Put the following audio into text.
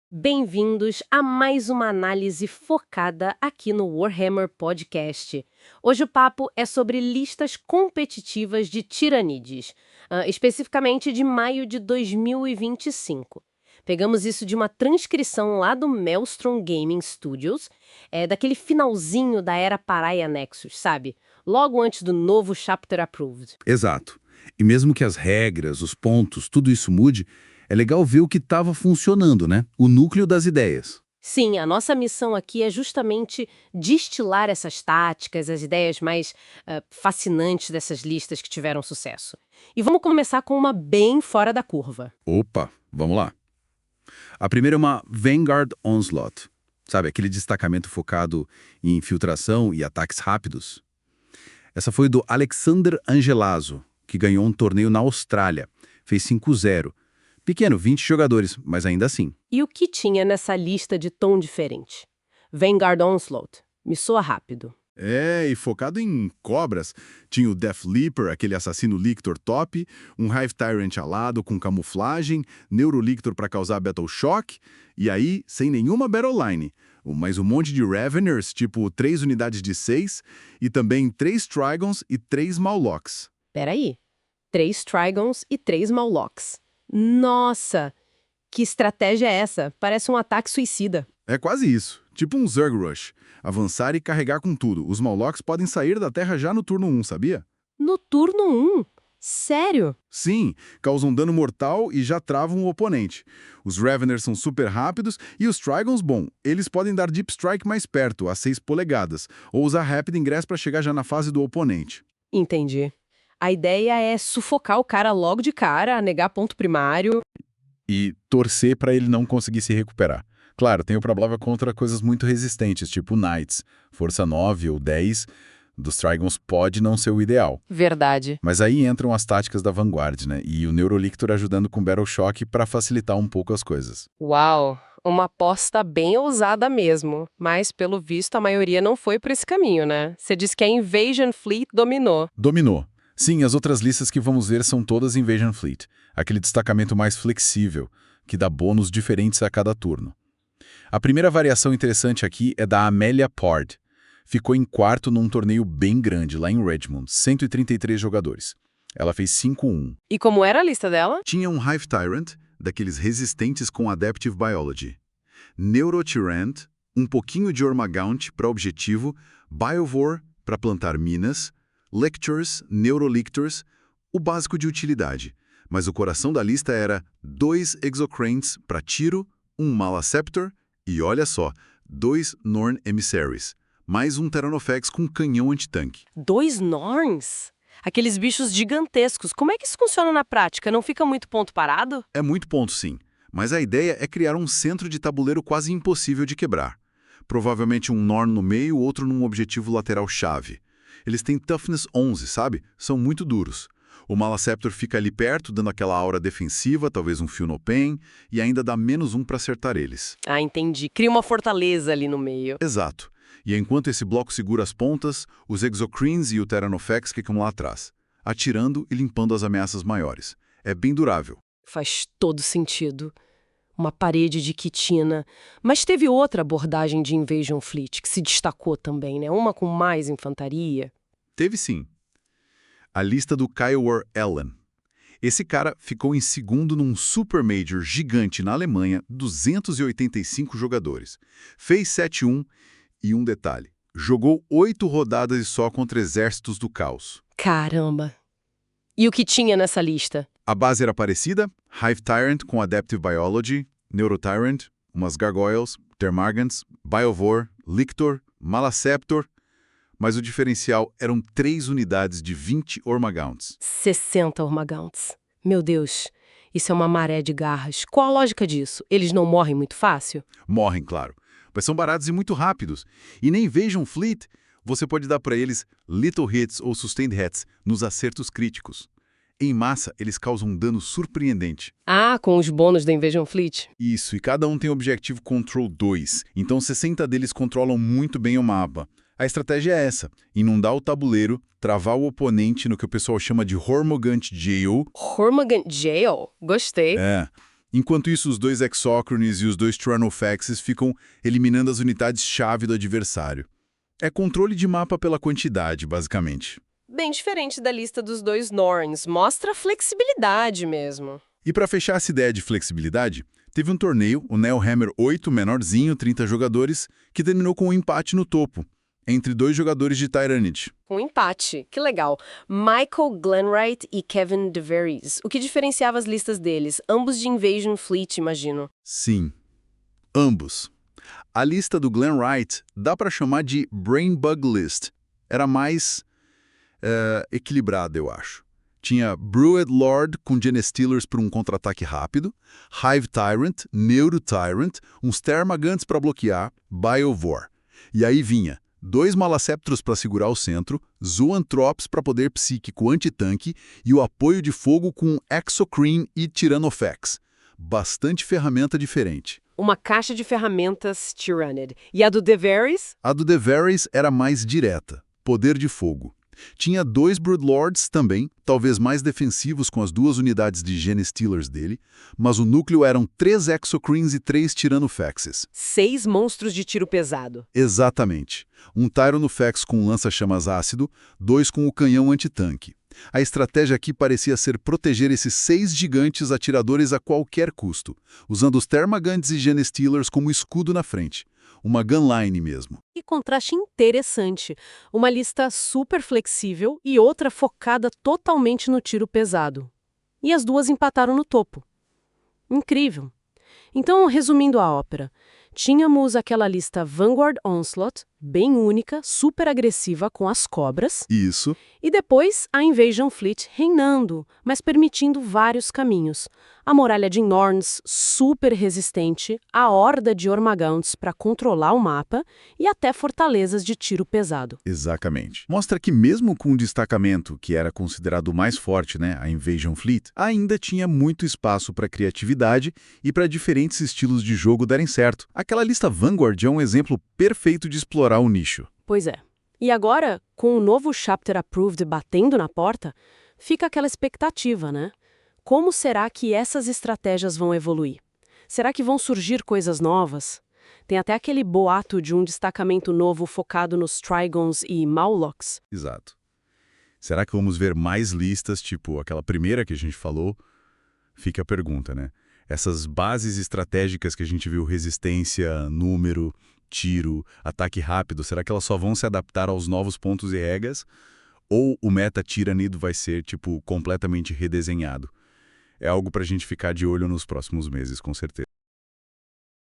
Bem-vindos a mais uma análise focada aqui no Warhammer Podcast. Hoje o papo é sobre listas competitivas de Tiranides, especificamente de maio de 2025. Pegamos isso de uma transcrição lá do Maelstrom Gaming Studios, daquele finalzinho da era Pariah Nexus, sabe? Logo antes do novo Chapter Approved. Exato. E mesmo que as regras, os pontos, tudo isso mude, é legal ver o que estava funcionando, né? O núcleo das ideias. Sim, a nossa missão aqui é justamente destilar essas táticas, as ideias mais fascinantes dessas listas que tiveram sucesso. E vamos começar com uma bem fora da curva. Opa, vamos lá. A primeira é uma Vanguard Onslaught. Sabe, aquele destacamento focado em infiltração e ataques rápidos. Essa foi do Alexander Angelazzo, que ganhou um torneio na Austrália. Fez 5-0. Pequeno, 20 jogadores, mas ainda assim. E o que tinha nessa lista de tom diferente? Vanguard Onslaught. Me soa rápido. E focado em cobras, tinha o Death Leaper, aquele assassino Lictor top, um Hive Tyrant alado com camuflagem, Neurolictor para causar Battle Shock, e aí, sem nenhuma Battleline, mas um monte de Raveners, tipo 3 unidades de 6, e também 3 Trigons e 3 Mawlocks. Peraí. 3 Trigons e 3 Mawlocks. Nossa! Que estratégia é essa? Parece um ataque suicida. É quase isso, tipo um Zerg Rush. Avançar e carregar com tudo. Os Mawlocks podem sair da Terra já no turno 1, sabia? No turno 1? Sério? Sim, causam dano mortal e já travam o oponente. Os Raveners são super rápidos e os Trigons, bom, eles podem dar Deep Strike mais perto, a 6 polegadas, ou usar Rapid Ingress para chegar já na fase do oponente. Entendi. A ideia é sufocar o cara logo de cara, negar ponto primário. E torcer para ele não conseguir se recuperar. Claro, tem o problema contra coisas muito resistentes, tipo Knights. Força 9 ou 10 dos Trigons pode não ser o ideal. Verdade. Mas aí entram as táticas da Vanguard, né? E o Neurolictor ajudando com Battle Shock para facilitar um pouco as coisas. Uau! Uma aposta bem ousada mesmo. Mas, pelo visto, a maioria não foi por esse caminho, né? Você disse que a Invasion Fleet dominou. Dominou. Sim, as outras listas que vamos ver são todas Invasion Fleet. Aquele destacamento mais flexível, que dá bônus diferentes a cada turno. A primeira variação interessante aqui é da Amelia Pard. Ficou em quarto num torneio bem grande, lá em Redmond, 133 jogadores. Ela fez 5-1. E como era a lista dela? Tinha um Hive Tyrant, daqueles resistentes com Adaptive Biology. Neurotyrant, um pouquinho de Ormagaunt para objetivo, Biovore para plantar minas, Lectures, Neurolictors, o básico de utilidade. Mas o coração da lista era 2 Exocranes para tiro, um Malaceptor e, olha só, 2 Norn Emissaries, mais um Terranofex com canhão antitanque. 2 Norns? Aqueles bichos gigantescos. Como é que isso funciona na prática? Não fica muito ponto parado? É muito ponto, sim, mas a ideia é criar um centro de tabuleiro quase impossível de quebrar. Provavelmente um Norn no meio, outro num objetivo lateral-chave. Eles têm Toughness 11, sabe? São muito duros. O Malaceptor fica ali perto, dando aquela aura defensiva, talvez um Feel No Pain, e ainda dá -1 para acertar eles. Ah, entendi. Cria uma fortaleza ali no meio. Exato. E enquanto esse bloco segura as pontas, os Exocrines e o Terranofex ficam lá atrás, atirando e limpando as ameaças maiores. É bem durável. Faz todo sentido. Uma parede de quitina. Mas teve outra abordagem de Invasion Fleet que se destacou também, né? Uma com mais infantaria. Teve sim. A lista do Kiowa Allen. Esse cara ficou em segundo num Super Major gigante na Alemanha, 285 jogadores. Fez 7-1 e um detalhe, jogou 8 rodadas e só contra exércitos do caos. Caramba! E o que tinha nessa lista? A base era parecida, Hive Tyrant com Adaptive Biology, Neurotyrant, umas Gargoyles, Termagants, Biovore, Lictor, Malaceptor, mas o diferencial eram 3 unidades de 20 Ormagaunts. 60 Ormagaunts. Meu Deus, isso é uma maré de garras. Qual a lógica disso? Eles não morrem muito fácil? Morrem, claro, mas são baratos e muito rápidos. E nem vejam Fleet, você pode dar para eles Little Hits ou Sustained Hits nos acertos críticos. Em massa, eles causam um dano surpreendente. Ah, com os bônus da Invasion Fleet. Isso, e cada um tem Objective Control 2, então 60 deles controlam muito bem o mapa. A estratégia é essa, inundar o tabuleiro, travar o oponente no que o pessoal chama de Hormogant Jail. Hormagant Jail? Gostei. Enquanto isso, os dois Exochrones e os dois Tyrannofaxes ficam eliminando as unidades-chave do adversário. É controle de mapa pela quantidade, basicamente. Bem diferente da lista dos dois Norns, mostra flexibilidade mesmo. E para fechar essa ideia de flexibilidade, teve um torneio, o Neilhammer 8, menorzinho, 30 jogadores, que terminou com um empate no topo, entre dois jogadores de Tyrannid. Um empate, que legal. Michael Glenwright e Kevin DeVries. O que diferenciava as listas deles? Ambos de Invasion Fleet, imagino. Sim, ambos. A lista do Glenwright dá para chamar de Brain Bug List. Era mais equilibrada, eu acho. Tinha Brewed Lord com Genestealers para um contra-ataque rápido, Hive Tyrant, Neuro Tyrant, uns Termagants para bloquear, Biovore. E aí vinha 2 Malaceptros para segurar o centro, Zoanthropes para poder psíquico anti-tanque e o apoio de fogo com Exocrine e Tyrannofax. Bastante ferramenta diferente. Uma caixa de ferramentas Tyrannid. E a do DeVries? A do DeVries era mais direta, poder de fogo. Tinha 2 Broodlords também, talvez mais defensivos com as 2 unidades de Genestealers dele, mas o núcleo eram 3 Exocrines e 3 Tyrannofaxes. 6 monstros de tiro pesado. Exatamente. Um Tyrannofax com lança-chamas ácido, 2 com o canhão antitanque. A estratégia aqui parecia ser proteger esses 6 gigantes atiradores a qualquer custo, usando os Termagants e Genestealers como escudo na frente. Uma gunline mesmo. Que contraste interessante. Uma lista super flexível e outra focada totalmente no tiro pesado. E as duas empataram no topo. Incrível. Então, resumindo a ópera, tínhamos aquela lista Vanguard Onslaught, bem única, super agressiva com as cobras. Isso. E depois a Invasion Fleet reinando, mas permitindo vários caminhos. A muralha de Norns, super resistente, a horda de Ormagounts para controlar o mapa e até fortalezas de tiro pesado. Exatamente. Mostra que mesmo com um destacamento que era considerado o mais forte, a Invasion Fleet, ainda tinha muito espaço para criatividade e para diferentes estilos de jogo darem certo. Aquela lista Vanguard é um exemplo perfeito de explorar o nicho. Pois é. E agora, com o novo Chapter Approved batendo na porta, fica aquela expectativa, né? Como será que essas estratégias vão evoluir? Será que vão surgir coisas novas? Tem até aquele boato de um destacamento novo focado nos Trigons e Mawlocks. Exato. Será que vamos ver mais listas, tipo aquela primeira que a gente falou? Fica a pergunta, né? Essas bases estratégicas que a gente viu, resistência, número, tiro, ataque rápido, será que elas só vão se adaptar aos novos pontos e regras? Ou o meta Tyrannid vai ser, completamente redesenhado? É algo para a gente ficar de olho nos próximos meses, com certeza.